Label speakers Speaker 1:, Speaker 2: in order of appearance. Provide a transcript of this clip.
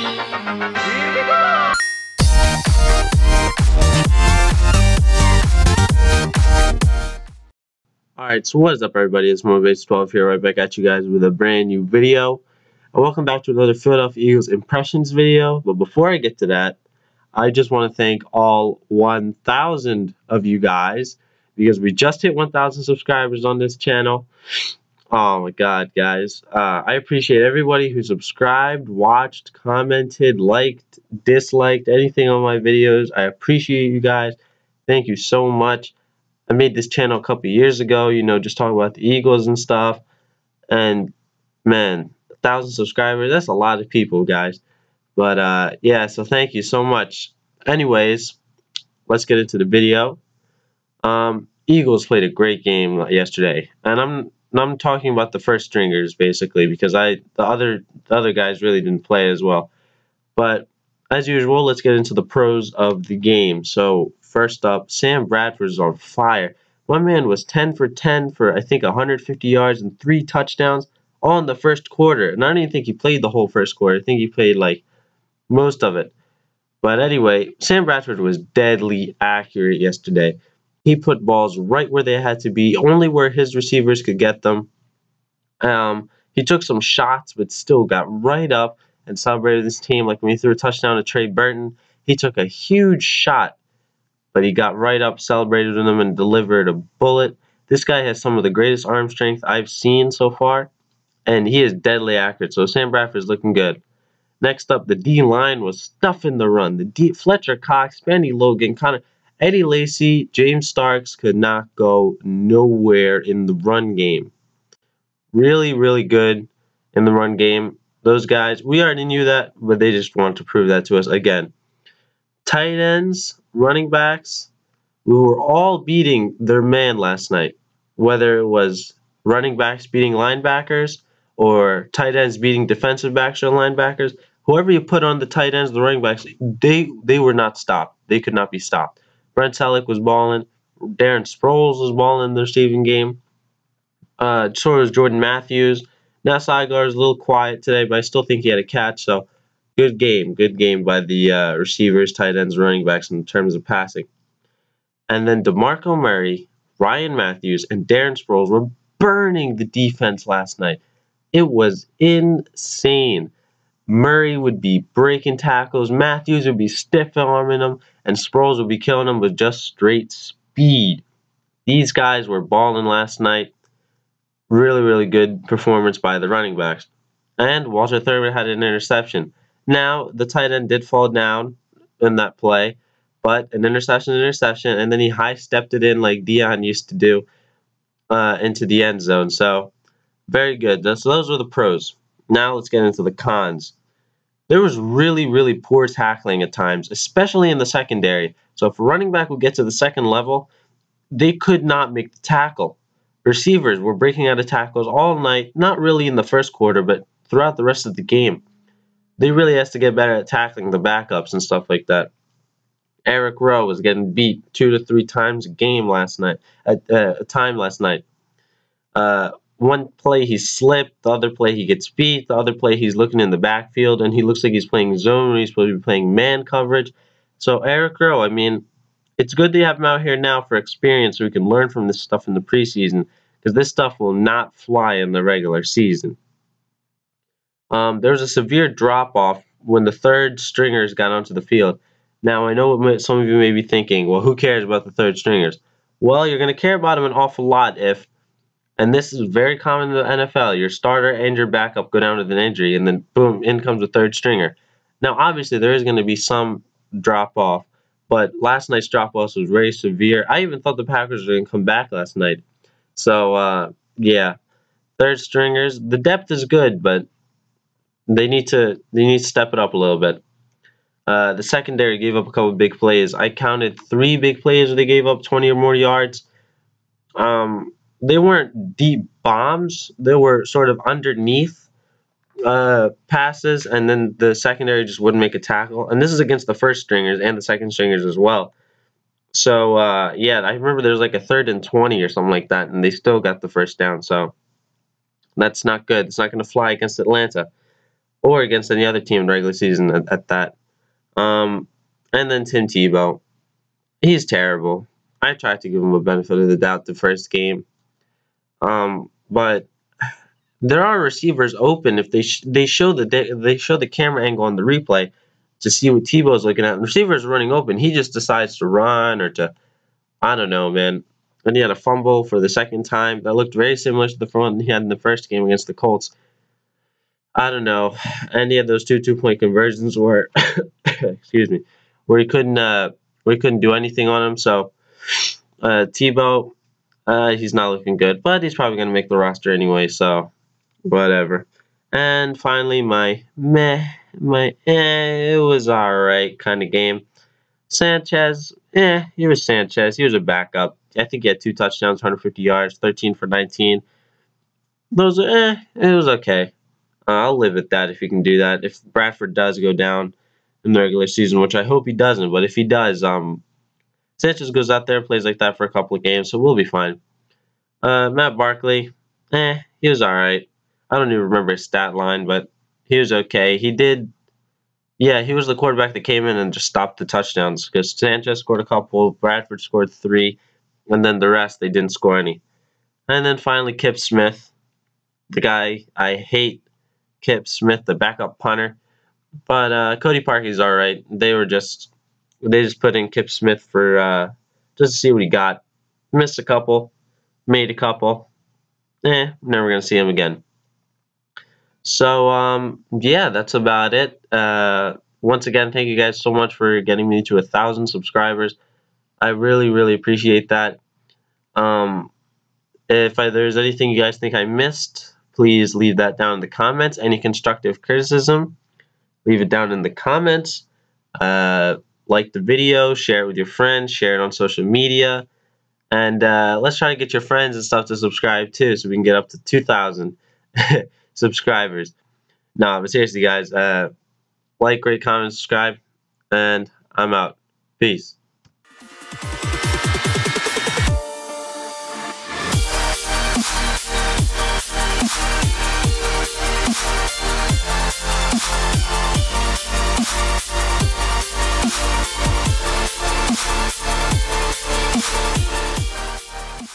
Speaker 1: Alright, so what is up everybody, it's Motivates12 here, right back at you guys with a brand new video. And welcome back to another Philadelphia Eagles impressions video. But before I get to that, I just want to thank all 1,000 of you guys, because we just hit 1,000 subscribers on this channel. Oh my god, guys. I appreciate everybody who subscribed, watched, commented, liked, disliked, anything on my videos. I appreciate you guys. Thank you so much. I made this channel a couple years ago, you know, just talking about the Eagles and stuff. And man, 1,000 subscribers, that's a lot of people, guys. But yeah, so thank you so much. Anyways, let's get into the video. Eagles played a great game yesterday, and I'm talking about the first stringers basically, because the other guys really didn't play as well. But as usual, let's get into the pros of the game. So first up, Sam Bradford is on fire. My man was 10 for 10 for I think 150 yards and 3 touchdowns all in the first quarter. And I don't even think he played the whole first quarter. I think he played like most of it. But anyway, Sam Bradford was deadly accurate yesterday. He put balls right where they had to be, only where his receivers could get them. He took some shots, but still got right up and celebrated his team. Like when he threw a touchdown to Trey Burton, he took a huge shot, but he got right up, celebrated with him, and delivered a bullet. This guy has some of the greatest arm strength I've seen so far, and he is deadly accurate. So Sam Bradford is looking good. Next up, the D-line was stuffing the run. Fletcher Cox, Benny Logan, Eddie Lacy, James Starks could not go nowhere in the run game. Really, really good in the run game. Those guys, we already knew that, but they just want to prove that to us again. Tight ends, running backs, we were all beating their man last night. Whether it was running backs beating linebackers or tight ends beating defensive backs or linebackers, whoever you put on the tight ends, the running backs, they were not stopped. They could not be stopped. Brent Celek was balling. Darren Sproles was balling in the receiving game. So was Jordan Matthews. Nelson Aguilar is a little quiet today, but I still think he had a catch. So good game by the receivers, tight ends, running backs in terms of passing. And then DeMarco Murray, Ryan Matthews, and Darren Sproles were burning the defense last night. It was insane. Murray would be breaking tackles, Matthews would be stiff-arming them, and Sproles would be killing them with just straight speed. These guys were balling last night. Really, really good performance by the running backs. And Walter Thurman had an interception. Now, the tight end did fall down in that play, but an interception, and then he high-stepped it in like Dion used to do into the end zone. So, very good. So those were the pros. Now let's get into the cons. There was really, really poor tackling at times, especially in the secondary. So if a running back would get to the second level, they could not make the tackle. Receivers were breaking out of tackles all night, not really in the first quarter, but throughout the rest of the game. They really has to get better at tackling the backups and stuff like that. Eric Rowe was getting beat 2 to 3 times a time last night. One play he slipped, the other play he gets beat, the other play he's looking in the backfield, and he looks like he's playing zone when he's supposed to be playing man coverage. So Eric Rowe, I mean, it's good to have him out here now for experience so we can learn from this stuff in the preseason, because this stuff will not fly in the regular season. There was a severe drop-off when the third stringers got onto the field. Now, I know what some of you may be thinking, well, who cares about the third stringers? Well, you're going to care about them an awful lot if, and this is very common in the NFL, your starter and your backup go down with an injury, and then boom, in comes the third stringer. Now, obviously, there is going to be some drop-off, but last night's drop-off was very severe. I even thought the Packers were going to come back last night. So, yeah, third stringers, the depth is good, but they need to step it up a little bit. The secondary gave up a couple of big plays. I counted 3 big plays where they gave up 20 or more yards. They weren't deep bombs. They were sort of underneath passes, and then the secondary just wouldn't make a tackle. And this is against the first stringers and the second stringers as well. So, yeah, I remember there was like a 3rd and 20 or something like that, and they still got the first down. So that's not good. It's not going to fly against Atlanta. or against any other team in the regular season at that. And then Tim Tebow. He's terrible. I tried to give him a benefit of the doubt the first game. But there are receivers open if they show the camera angle on the replay to see what Tebow's looking at. And the receiver's running open. He just decides to run or to, I don't know, man. And he had a fumble for the second time that looked very similar to the one he had in the first game against the Colts. I don't know. Any of those two-point conversions where, excuse me, where he couldn't do anything on him. So Tebow, he's not looking good, but he's probably gonna make the roster anyway. So whatever. And finally, it was alright kind of game. Sanchez, he was Sanchez. He was a backup. I think he had 2 touchdowns, 150 yards, 13 for 19. Those, it was okay. I'll live at that if he can do that. If Bradford does go down in the regular season, which I hope he doesn't, but if he does, Sanchez goes out there, plays like that for a couple of games, so we'll be fine. Matt Barkley, he was alright. I don't even remember his stat line, but he was okay. He was the quarterback that came in and just stopped the touchdowns because Sanchez scored a couple, Bradford scored 3, and then the rest, they didn't score any. And then finally, Kip Smith, the guy I hate, Kip Smith, the backup punter. But Cody Parkey's all right. They just put in Kip Smith for just to see what he got. Missed a couple, made a couple. Never gonna see him again. So yeah, that's about it. Once again, thank you guys so much for getting me to 1,000 subscribers. I really, really appreciate that. If there's anything you guys think I missed, please leave that down in the comments. Any constructive criticism, leave it down in the comments. Like the video, share it with your friends, share it on social media. And let's try to get your friends and stuff to subscribe too, so we can get up to 2,000 subscribers. No, but seriously, guys, like, rate, comment, subscribe, and I'm out. Peace.